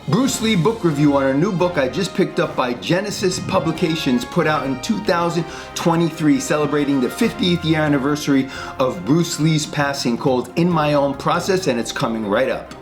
Bruce Lee book review on a new book I just picked up by Genesis Publications, put out in 2023, celebrating the 50th year anniversary of Bruce Lee's passing, called In My Own Process, and it's coming right up.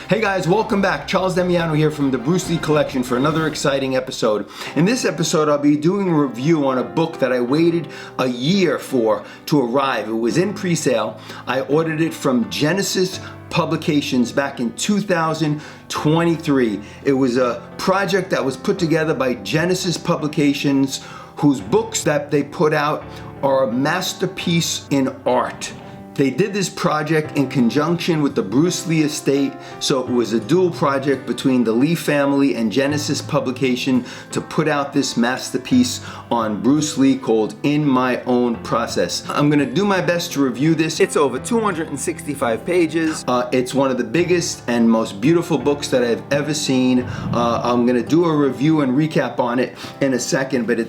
Hey guys, welcome back. Charles Demiano here from the Bruce Lee Collection for another exciting episode. In this episode, I'll be doing a review on a book that I waited a year for to arrive. It was in pre-sale. I ordered it from Genesis Publications back in 2023. It was a project that was put together by Genesis Publications, whose books that they put out are a masterpiece in art. They did this project in conjunction with the Bruce Lee estate, so it was a dual project between the Lee family and Genesis Publication to put out this masterpiece on Bruce Lee called In My Own Process. I'm gonna do my best to review this. It's over 265 pages. It's one of the biggest and most beautiful books that I've ever seen. I'm gonna do a review and recap on it in a second, but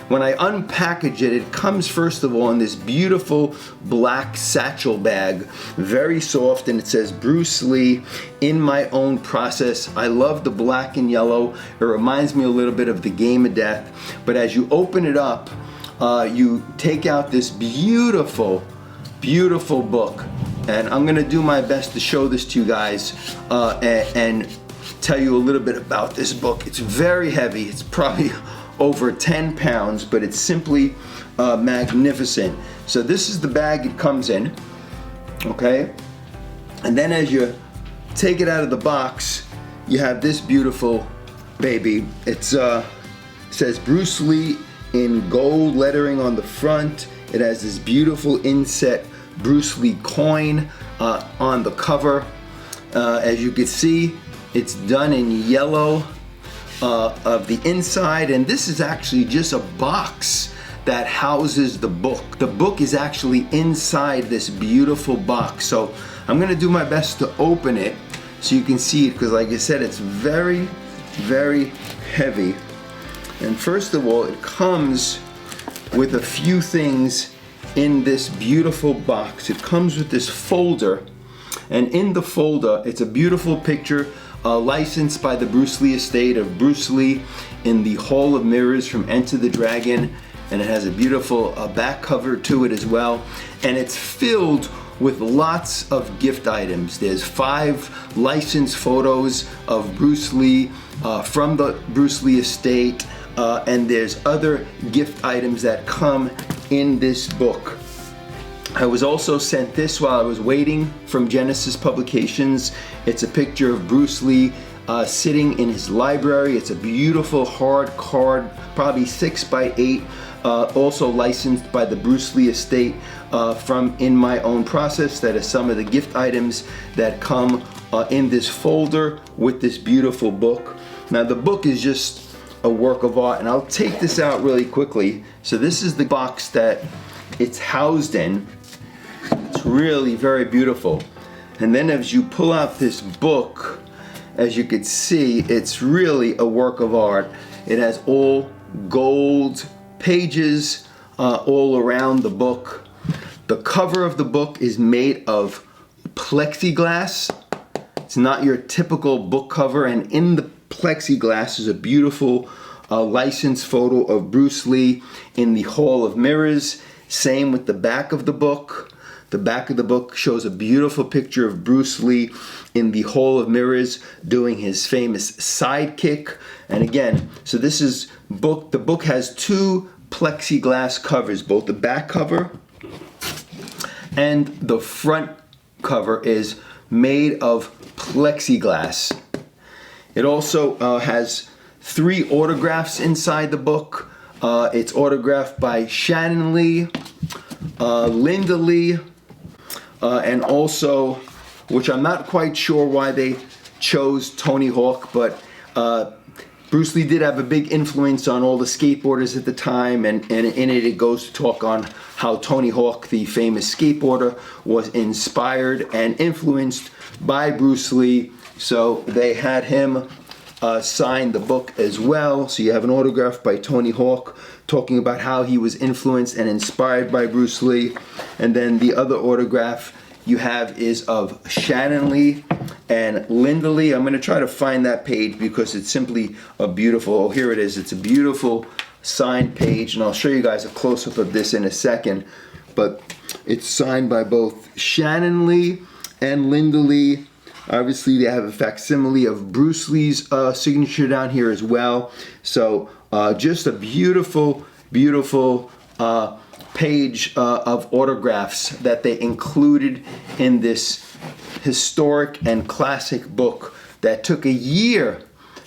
when I unpackage it, it comes first of all in this beautiful black satchel bag, very soft, and it says Bruce Lee In My Own Process. I love the black and yellow. It reminds me a little bit of The Game of Death. But as you open it up, you take out this beautiful, beautiful book. And I'm gonna do my best to show this to you guys and tell you a little bit about this book. It's very heavy. It's probably over 10 pounds, but it's simply magnificent. So this is the bag it comes in. Okay, and then as you take it out of the box, you have this beautiful baby. It says Bruce Lee in gold lettering on the front. It has this beautiful inset Bruce Lee coin on the cover. As you can see, it's done in yellow of the inside, and this is actually just a box that houses the book. The book is actually inside this beautiful box. So I'm gonna do my best to open it so you can see it, because like I said, it's very, very heavy. And first of all, it comes with a few things in this beautiful box. It comes with this folder, and in the folder, it's a beautiful picture licensed by the Bruce Lee estate of Bruce Lee in the Hall of Mirrors from Enter the Dragon. And it has a beautiful back cover to it as well. And it's filled with lots of gift items. There's 5 licensed photos of Bruce Lee from the Bruce Lee estate. And there's other gift items that come in this book. I was also sent this while I was waiting from Genesis Publications. It's a picture of Bruce Lee sitting in his library. It's a beautiful hard card, probably 6x8. Also licensed by the Bruce Lee estate from In My Own Process. That is some of the gift items that come in this folder with this beautiful book. Now the book is just a work of art, and I'll take this out really quickly. So this is the box that it's housed in. It's really very beautiful. And then as you pull out this book, as you can see, it's really a work of art. It has all gold pages all around the book. The cover of the book is made of plexiglass. It's not your typical book cover, and in the plexiglass is a beautiful licensed photo of Bruce Lee in the Hall of Mirrors. Same with the back of the book. The back of the book shows a beautiful picture of Bruce Lee in the Hall of Mirrors doing his famous sidekick. And again, so this is book. The book has 2 plexiglass covers, both the back cover and the front cover is made of plexiglass. It also has 3 autographs inside the book. It's autographed by Shannon Lee, Linda Lee, and also, which I'm not quite sure why they chose Tony Hawk, but Bruce Lee did have a big influence on all the skateboarders at the time, and in it goes to talk on how Tony Hawk, the famous skateboarder, was inspired and influenced by Bruce Lee. So they had him sign the book as well. So you have an autograph by Tony Hawk talking about how he was influenced and inspired by Bruce Lee. And then the other autograph you have is of Shannon Lee and Linda Lee. I'm going to try to find that page because it's simply a beautiful, oh, here it is. It's a beautiful signed page, and I'll show you guys a close-up of this in a second. But it's signed by both Shannon Lee and Linda Lee. Obviously, they have a facsimile of Bruce Lee's signature down here as well. So just a beautiful, beautiful page of autographs that they included in this historic and classic book that took a year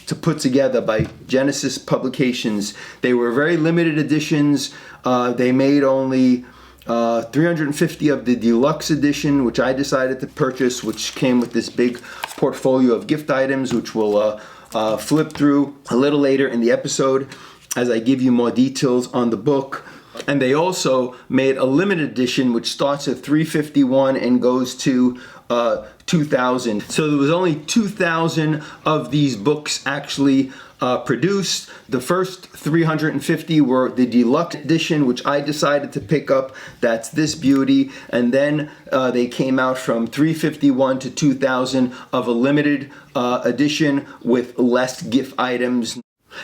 to put together by Genesis Publications. They were very limited editions. They made only 350 of the deluxe edition, which I decided to purchase, which came with this big portfolio of gift items, which we'll flip through a little later in the episode as I give you more details on the book. And they also made a limited edition, which starts at 351 and goes to 2,000. So there was only 2,000 of these books actually produced. The first 350 were the deluxe edition, which I decided to pick up. That's this beauty. And then they came out from 351 to 2,000 of a limited edition with less gift items.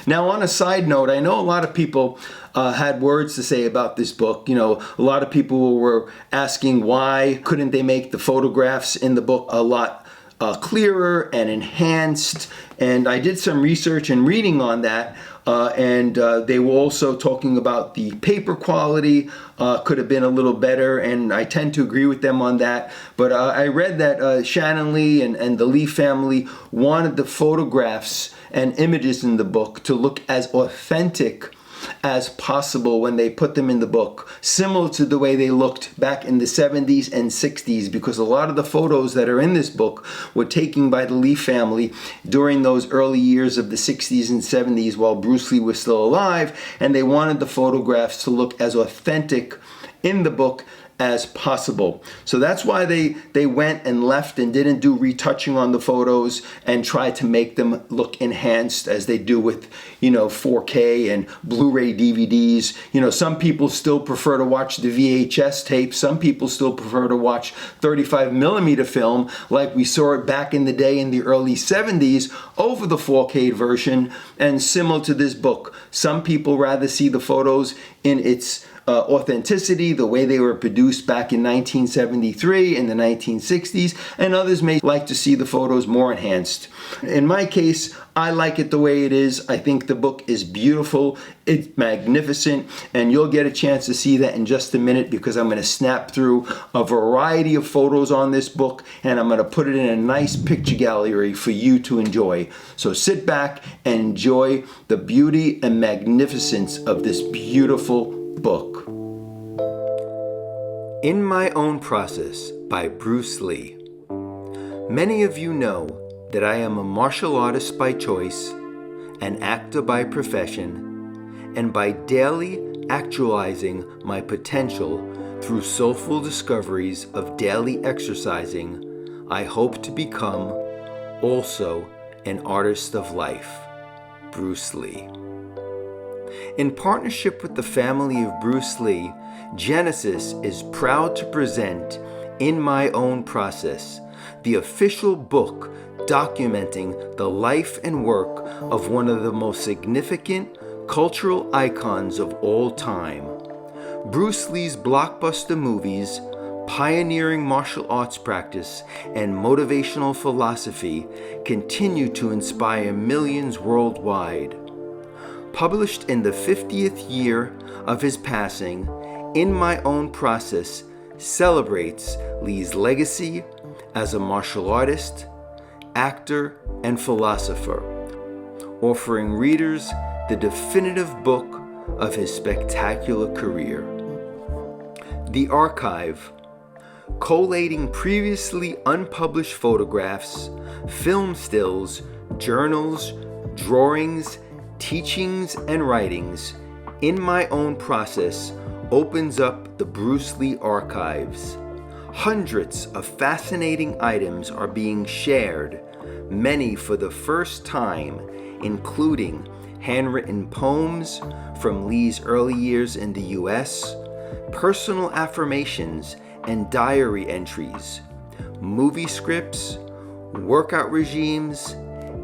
Now, on a side note, I know a lot of people had words to say about this book. You know, a lot of people were asking why couldn't they make the photographs in the book a lot clearer and enhanced. And I did some research and reading on that. And they were also talking about the paper quality could have been a little better, and I tend to agree with them on that. But I read that Shannon Lee and the Lee family wanted the photographs and images in the book to look as authentic as possible when they put them in the book, similar to the way they looked back in the 70s and 60s, because a lot of the photos that are in this book were taken by the Lee family during those early years of the 60s and 70s while Bruce Lee was still alive, and they wanted the photographs to look as authentic in the book as possible. So that's why they went and left and didn't do retouching on the photos and tried to make them look enhanced as they do with, 4K and Blu-ray DVDs. Some people still prefer to watch the VHS tape. Some people still prefer to watch 35 millimeter film like we saw it back in the day in the early 70s over the 4K version. And similar to this book, some people rather see the photos in its authenticity, the way they were produced back in 1973 and the 1960s, and others may like to see the photos more enhanced. In my case, I like it the way it is. I think the book is beautiful, it's magnificent, and you'll get a chance to see that in just a minute because I'm going to snap through a variety of photos on this book and I'm going to put it in a nice picture gallery for you to enjoy. So sit back and enjoy the beauty and magnificence of this beautiful book. In My Own Process by Bruce Lee. Many of you know that I am a martial artist by choice, an actor by profession, and by daily actualizing my potential through soulful discoveries of daily exercising, I hope to become also an artist of life. Bruce Lee. In partnership with the family of Bruce Lee, Genesis is proud to present In My Own Process, the official book documenting the life and work of one of the most significant cultural icons of all time. Bruce Lee's blockbuster movies, pioneering martial arts practice, and motivational philosophy continue to inspire millions worldwide. Published in the 50th year of his passing, In My Own Process celebrates Lee's legacy as a martial artist, actor, and philosopher, offering readers the definitive book of his spectacular career. The Archive, collating previously unpublished photographs, film stills, journals, drawings, teachings, and writings, In My Own Process opens up the Bruce Lee archives. Hundreds of fascinating items are being shared, many for the first time, including handwritten poems from Lee's early years in the U.S., personal affirmations and diary entries, movie scripts, workout regimes,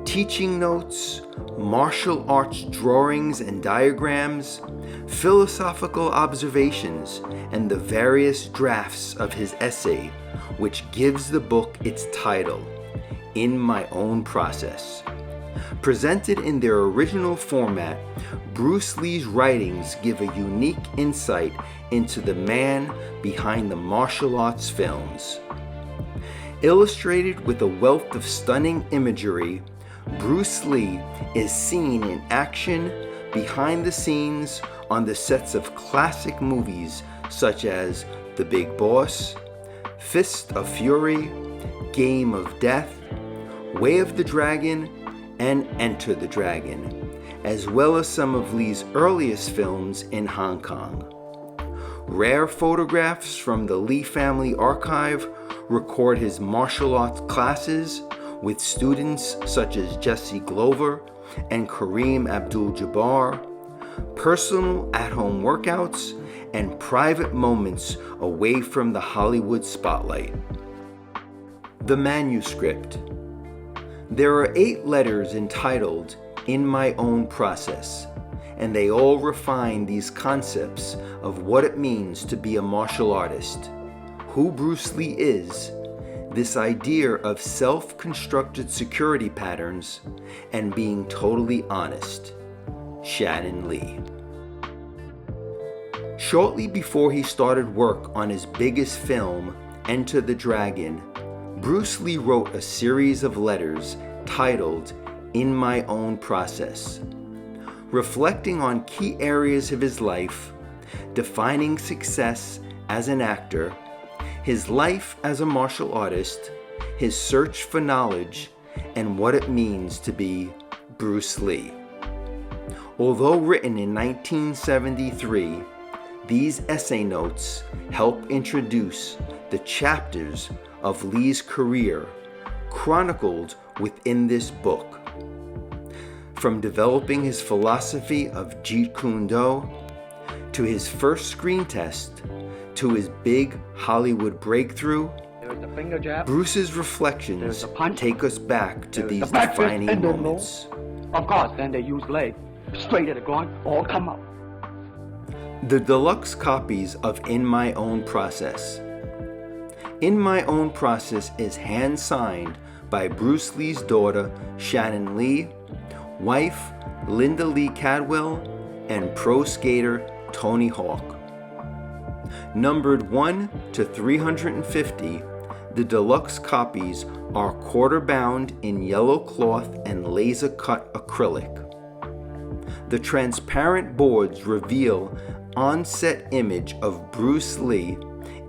teaching notes, martial arts drawings and diagrams, philosophical observations, and the various drafts of his essay, which gives the book its title, In My Own Process. Presented in their original format, Bruce Lee's writings give a unique insight into the man behind the martial arts films. Illustrated with a wealth of stunning imagery, Bruce Lee is seen in action behind the scenes on the sets of classic movies such as The Big Boss, Fist of Fury, Game of Death, Way of the Dragon, and Enter the Dragon, as well as some of Lee's earliest films in Hong Kong. Rare photographs from the Lee family archive record his martial arts classes with students such as Jesse Glover and Kareem Abdul-Jabbar, personal at-home workouts, and private moments away from the Hollywood spotlight. The manuscript. There are 8 letters entitled In My Own Process, and they all refine these concepts of what it means to be a martial artist, who Bruce Lee is, this idea of self-constructed security patterns, and being totally honest. Shannon Lee. Shortly before he started work on his biggest film, Enter the Dragon, Bruce Lee wrote a series of letters titled In My Own Process, reflecting on key areas of his life, defining success as an actor, his life as a martial artist, his search for knowledge, and what it means to be Bruce Lee. Although written in 1973, these essay notes help introduce the chapters of Lee's career chronicled within this book. From developing his philosophy of Jeet Kune Do, to his first screen test, to his big Hollywood breakthrough, Bruce's reflections take us back to these defining moments. Of course, then they use leg, straight at the groin, all come up. The deluxe copies of In My Own Process. In My Own Process is hand-signed by Bruce Lee's daughter, Shannon Lee, wife, Linda Lee Cadwell, and pro skater, Tony Hawk. Numbered 1 to 350, the deluxe copies are quarter-bound in yellow cloth and laser-cut acrylic. The transparent boards reveal on-set image of Bruce Lee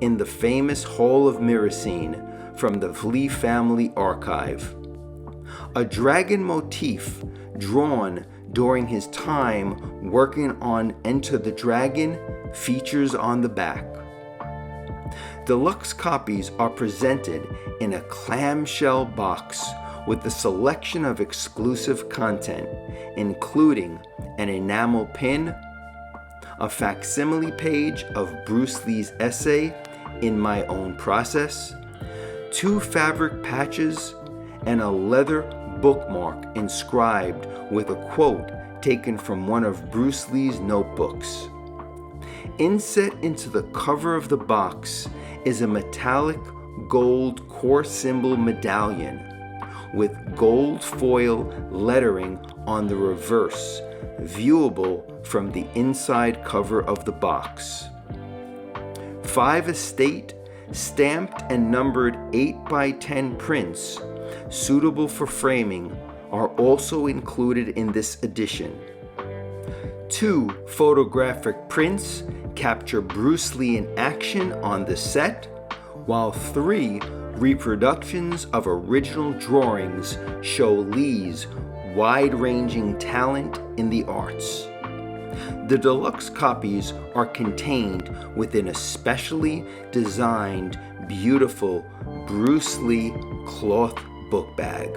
in the famous Hall of Mirror scene from the Lee family archive. A dragon motif drawn during his time working on Enter the Dragon features on the back. Deluxe copies are presented in a clamshell box with a selection of exclusive content, including an enamel pin, a facsimile page of Bruce Lee's essay, In My Own Process, 2 fabric patches, and a leather bookmark inscribed with a quote taken from one of Bruce Lee's notebooks. Inset into the cover of the box is a metallic gold core symbol medallion with gold foil lettering on the reverse, viewable from the inside cover of the box. 5 estate, stamped and numbered 8x10 prints, suitable for framing, are also included in this edition. 2 photographic prints capture Bruce Lee in action on the set, while 3 reproductions of original drawings show Lee's wide-ranging talent in the arts. The deluxe copies are contained within a specially designed, beautiful Bruce Lee cloth book bag.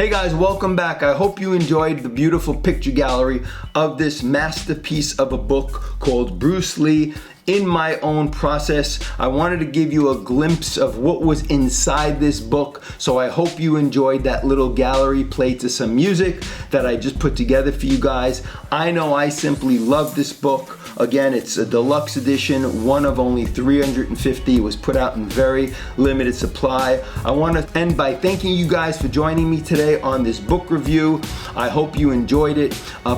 Hey guys, welcome back. I hope you enjoyed the beautiful picture gallery of this masterpiece of a book called Bruce Lee in My Own Process. I wanted to give you a glimpse of what was inside this book, so I hope you enjoyed that little gallery play to some music that I just put together for you guys. I know I simply love this book. Again, it's a deluxe edition, one of only 350. It was put out in very limited supply. I want to end by thanking you guys for joining me today on this book review. I hope you enjoyed it.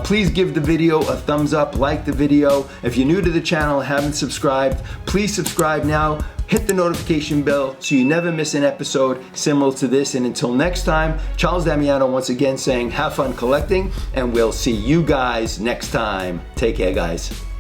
Please give the video a thumbs up, like the video. If you're new to the channel and haven't subscribed, please subscribe now. Hit the notification bell so you never miss an episode similar to this. And until next time, Charles Damiano once again saying have fun collecting, and we'll see you guys next time. Take care, guys.